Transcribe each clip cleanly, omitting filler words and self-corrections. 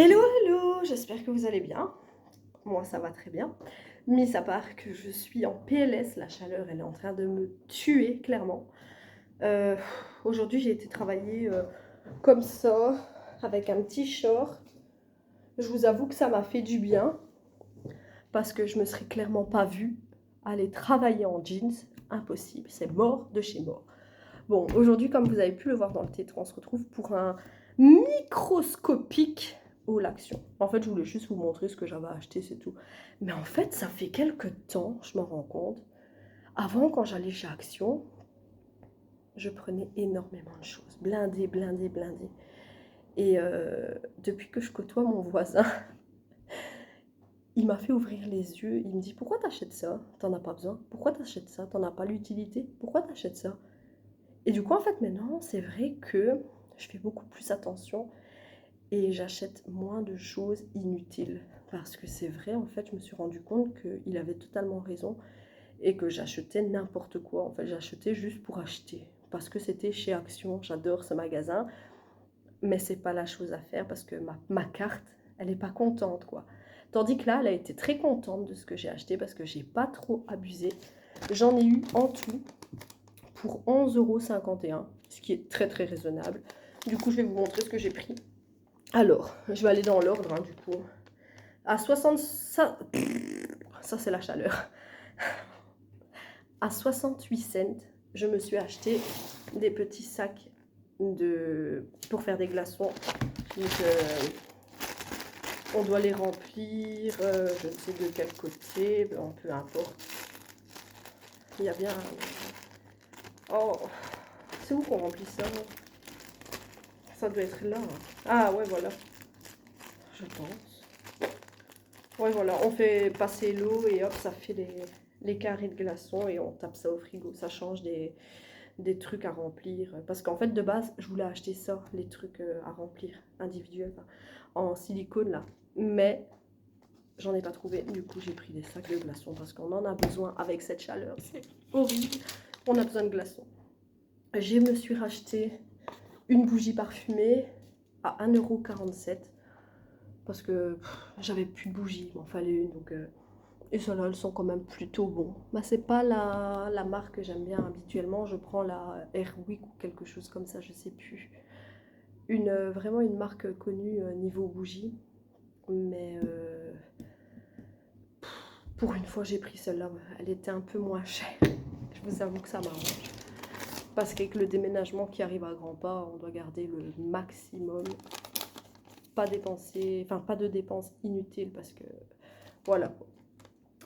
Hello, hello, j'espère que vous allez bien. Moi, ça va très bien. Mis à part que je suis en PLS, la chaleur, elle est en train de me tuer, clairement. Euh, Aujourd'hui, j'ai été travailler comme ça, avec un petit short. Je vous avoue que ça m'a fait du bien, parce que je me serais clairement pas vue aller travailler en jeans. Impossible, c'est mort de chez mort. Bon, aujourd'hui, comme vous avez pu le voir dans le titre, on se retrouve pour un microscopique haul action. En fait, je voulais juste vous montrer ce que j'avais acheté, c'est tout. Mais en fait, ça fait quelques temps, je m'en rends compte. Avant, quand j'allais chez Action, je prenais énormément de choses. Blindé, blindé, blindé. Et depuis que je côtoie mon voisin, il m'a fait ouvrir les yeux. Il me dit, pourquoi t'achètes ça? T'en as pas besoin. Pourquoi t'achètes ça? T'en as pas l'utilité. Pourquoi t'achètes ça? Et du coup, en fait, maintenant, c'est vrai que je fais beaucoup plus attention et j'achète moins de choses inutiles. Parce que c'est vrai, en fait, je me suis rendu compte qu'il avait totalement raison et que j'achetais n'importe quoi. En fait, j'achetais juste pour acheter. Parce que c'était chez Action, j'adore ce magasin, mais c'est pas la chose à faire parce que ma carte, elle est pas contente, quoi. Tandis que là, elle a été très contente de ce que j'ai acheté parce que j'ai pas trop abusé. J'en ai eu en tout pour 11,51 €, ce qui est très très raisonnable. Du coup, je vais vous montrer ce que j'ai pris. Alors, je vais aller dans l'ordre, hein, du coup. À 60... Ça, c'est la chaleur. À 68 cents, je me suis acheté des petits sacs pour faire des glaçons. Donc, on doit les remplir, je ne sais de quel côté, bon, peu importe. Il y a bien... Oh, c'est où qu'on remplit ça? Ça doit être là. Ah ouais, voilà. Je pense. Ouais, voilà, on fait passer l'eau et hop, ça fait les carrés de glaçons et on tape ça au frigo. Ça change des trucs à remplir. Parce qu'en fait, de base, je voulais acheter ça, les trucs à remplir individuels, enfin, en silicone là. Mais j'en ai pas trouvé. Du coup, j'ai pris des sacs de glaçons parce qu'on en a besoin avec cette chaleur. C'est horrible. On a besoin de glaçons. Je me suis racheté une bougie parfumée à 1,47 € parce que j'avais plus de bougies, il m'en fallait une. Donc, et celles-là, elles sont quand même plutôt bons. Bah, c'est pas la marque que j'aime bien habituellement. Je prends la Airwick ou quelque chose comme ça, je sais plus. Vraiment une marque connue niveau bougie. Mais pour une fois, j'ai pris celle-là. Elle était un peu moins chère. Je vous avoue que ça m'arrange. Parce qu'avec le déménagement qui arrive à grands pas, on doit garder le maximum. Pas dépenser, enfin pas de dépenses inutiles parce que voilà.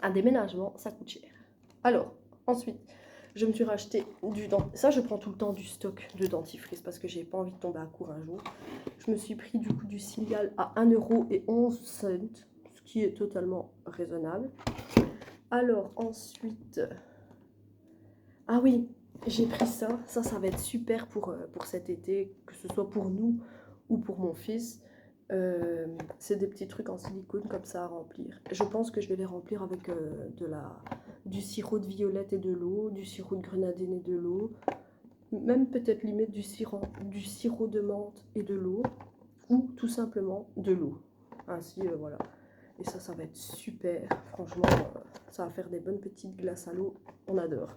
Un déménagement, ça coûte cher. Alors, ensuite, je me suis racheté du dentifrice. Ça, je prends tout le temps du stock de dentifrice parce que j'ai pas envie de tomber à court un jour. Je me suis pris du coup du Cilial à 1,11 €, ce qui est totalement raisonnable. Alors, ensuite... Ah oui, j'ai pris ça. Ça va être super pour cet été, que ce soit pour nous ou pour mon fils. C'est des petits trucs en silicone comme ça à remplir. Je pense que je vais les remplir avec du sirop de violette et de l'eau, du sirop de grenadine et de l'eau, même peut-être limite du sirop de menthe et de l'eau, ou tout simplement de l'eau. Ainsi, voilà. Et ça va être super. Franchement, ça va faire des bonnes petites glaces à l'eau. On adore.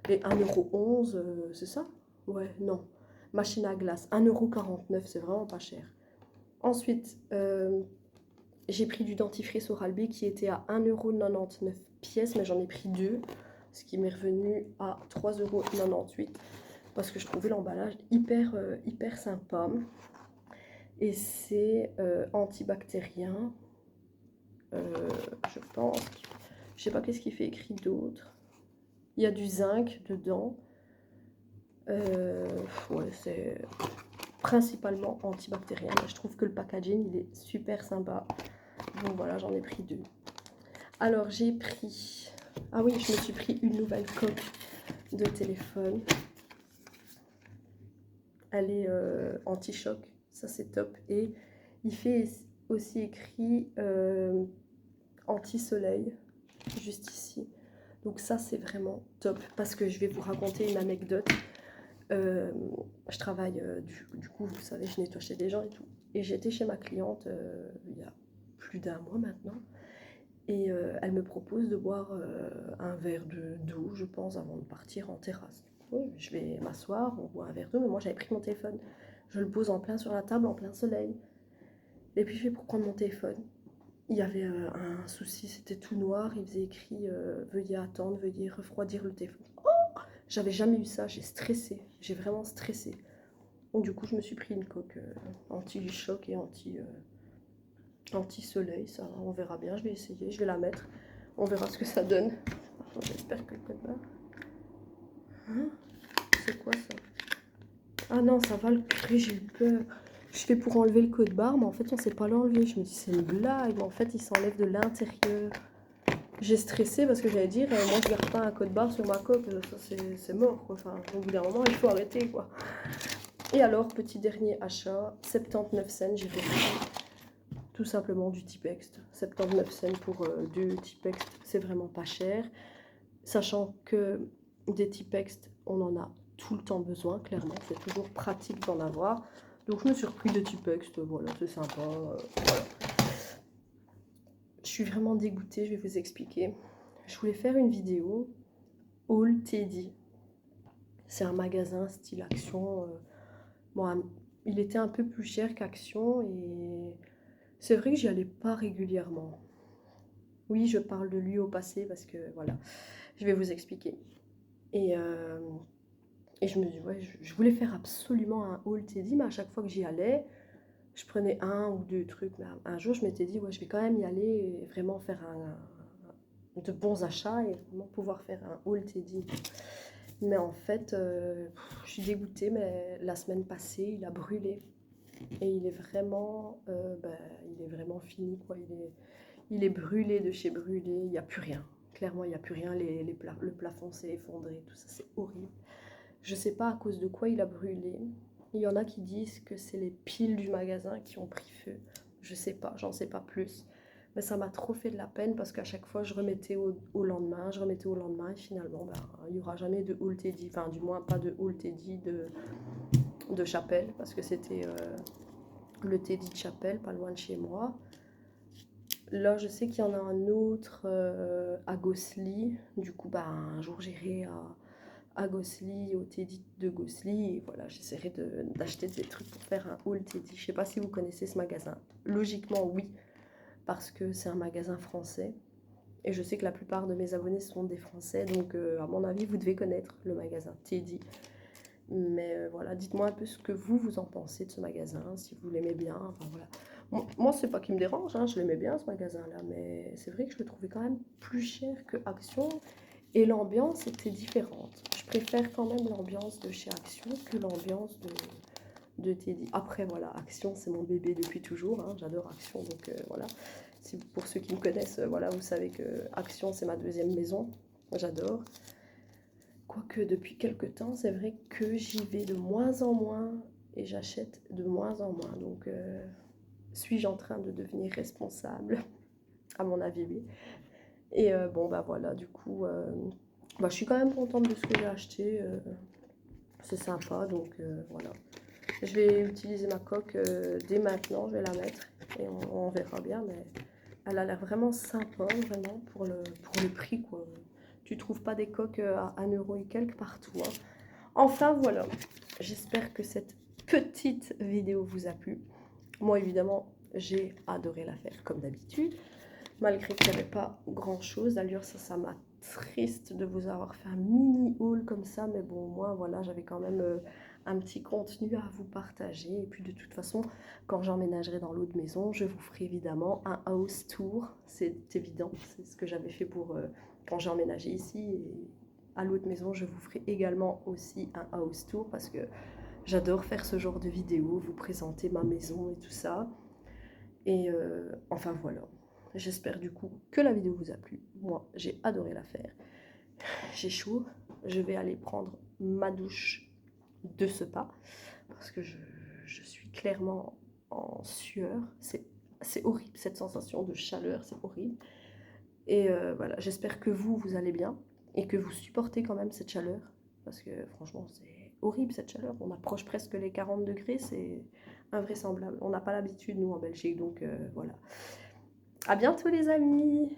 Et 1,11 €, c'est ça? Ouais, non. Machine à glace, 1,49 €, c'est vraiment pas cher. Ensuite, j'ai pris du dentifrice Oral-B qui était à 1,99 € pièce, mais j'en ai pris deux, ce qui m'est revenu à 3,98 € parce que je trouvais l'emballage hyper sympa. Et c'est antibactérien, je pense. Je sais pas qu'est-ce qu'il fait écrit d'autre. Il y a du zinc dedans. Ouais, c'est principalement antibactérien. Mais je trouve que le packaging, il est super sympa. Donc voilà, j'en ai pris deux. Alors, j'ai pris... Ah oui, je me suis pris une nouvelle coque de téléphone. Elle est anti-choc. Ça, c'est top. Et il fait aussi écrit anti-soleil, juste ici. Donc ça, c'est vraiment top. Parce que je vais vous raconter une anecdote. Je travaille, du coup, vous savez, je nettoie chez des gens et tout. Et j'étais chez ma cliente il y a plus d'un mois maintenant. Et elle me propose de boire un verre d'eau, je pense, avant de partir en terrasse. Oui, je vais m'asseoir, on boit un verre d'eau, mais moi j'avais pris mon téléphone. Je le pose en plein sur la table, en plein soleil. Et puis je vais pour prendre mon téléphone. Il y avait un souci, c'était tout noir, il faisait écrit veuillez attendre, veuillez refroidir le téléphone. J'avais jamais eu ça, j'ai stressé, j'ai vraiment stressé. Donc du coup je me suis pris une coque anti-choc et anti-soleil, ça on verra bien, je vais essayer, je vais la mettre, on verra ce que ça donne. J'espère que le code barre. Hein? C'est quoi ça? Ah non, ça va le curé, j'ai eu peur. Je fais pour enlever le code barre, mais en fait on sait pas l'enlever. Je me dis c'est une blague, mais en fait il s'enlève de l'intérieur. J'ai stressé parce que j'allais dire, moi je garde pas un code barre sur ma coque, ça c'est mort quoi. Enfin, au bout d'un moment il faut arrêter quoi. Et alors, petit dernier achat, 79 cents, j'ai fait tout simplement du Tipex. 79 cents pour 2 Tipex, c'est vraiment pas cher. Sachant que des Tipex, on en a tout le temps besoin, clairement, c'est toujours pratique d'en avoir. Donc je me suis repris des Tipex, voilà, c'est sympa. Voilà. Je suis vraiment dégoûtée, je vais vous expliquer. Je voulais faire une vidéo All Teddy. C'est un magasin style Action. Bon, il était un peu plus cher qu'Action et c'est vrai que j'y allais pas régulièrement. Oui, je parle de lui au passé parce que voilà, je vais vous expliquer. Et je me dis, ouais, je voulais faire absolument un haul Teddy, mais à chaque fois que j'y allais, je prenais un ou deux trucs. Mais un jour, je m'étais dit, ouais, je vais quand même y aller et vraiment faire de bons achats et vraiment pouvoir faire un haul Teddy. Mais en fait, je suis dégoûtée, mais la semaine passée, il a brûlé. Et il est vraiment fini, quoi. Il est brûlé de chez brûlé, il n'y a plus rien. Clairement, il n'y a plus rien, le plafond s'est effondré, tout ça, c'est horrible. Je sais pas à cause de quoi il a brûlé. Il y en a qui disent que c'est les piles du magasin qui ont pris feu. Je sais pas, j'en sais pas plus. Mais ça m'a trop fait de la peine parce qu'à chaque fois je remettais au lendemain, et finalement il n'y aura jamais de Old Teddy, enfin du moins pas de Old Teddy de Chapelle parce que c'était le Teddy de Chapelle, pas loin de chez moi. Là, je sais qu'il y en a un autre à Gosselies. Du coup, un jour, j'irai à Gosselies, au Teddy de Gosselies. Et voilà, j'essaierai d'acheter des trucs pour faire un haul Teddy. Je sais pas si vous connaissez ce magasin. Logiquement, oui, parce que c'est un magasin français. Et je sais que la plupart de mes abonnés sont des Français. Donc, à mon avis, vous devez connaître le magasin Teddy. Mais voilà, dites-moi un peu ce que vous en pensez de ce magasin, si vous l'aimez bien. Enfin, voilà. Moi, c'est pas qui me dérange, hein, je l'aimais bien ce magasin-là, mais c'est vrai que je le trouvais quand même plus cher que Action et l'ambiance était différente. Je préfère quand même l'ambiance de chez Action que l'ambiance de Teddy. Après, voilà, Action, c'est mon bébé depuis toujours, hein, j'adore Action, donc voilà. Pour ceux qui me connaissent, voilà, vous savez que Action, c'est ma deuxième maison, j'adore. Quoique depuis quelques temps, c'est vrai que j'y vais de moins en moins et j'achète de moins en moins. Donc, suis-je en train de devenir responsable? À mon avis, oui. Et voilà, du coup, je suis quand même contente de ce que j'ai acheté. C'est sympa, donc voilà. Je vais utiliser ma coque dès maintenant, je vais la mettre et on verra bien. Mais elle a l'air vraiment sympa, vraiment, pour le prix, quoi. Tu trouves pas des coques à 1 euro et quelques partout, hein. Enfin, voilà. J'espère que cette petite vidéo vous a plu. Moi, évidemment, j'ai adoré la faire, comme d'habitude. Malgré qu'il n'y avait pas grand-chose. D'ailleurs, ça m'a triste de vous avoir fait un mini haul comme ça. Mais bon, moi, voilà, j'avais quand même un petit contenu à vous partager. Et puis, de toute façon, quand j'emménagerai dans l'autre maison, je vous ferai évidemment un house tour. C'est évident. C'est ce que j'avais fait pour quand j'ai emménagé ici. Et à l'autre maison, je vous ferai également aussi un house tour parce que j'adore faire ce genre de vidéo, vous présenter ma maison et tout ça. Et enfin voilà. J'espère du coup que la vidéo vous a plu. Moi, j'ai adoré la faire. J'ai chaud. Je vais aller prendre ma douche de ce pas parce que je suis clairement en sueur. C'est horrible cette sensation de chaleur, c'est horrible. Et voilà, j'espère que vous allez bien et que vous supportez quand même cette chaleur parce que franchement, c'est horrible cette chaleur. On approche presque les 40 degrés, c'est invraisemblable. On n'a pas l'habitude, nous, en Belgique, donc voilà. À bientôt les amis!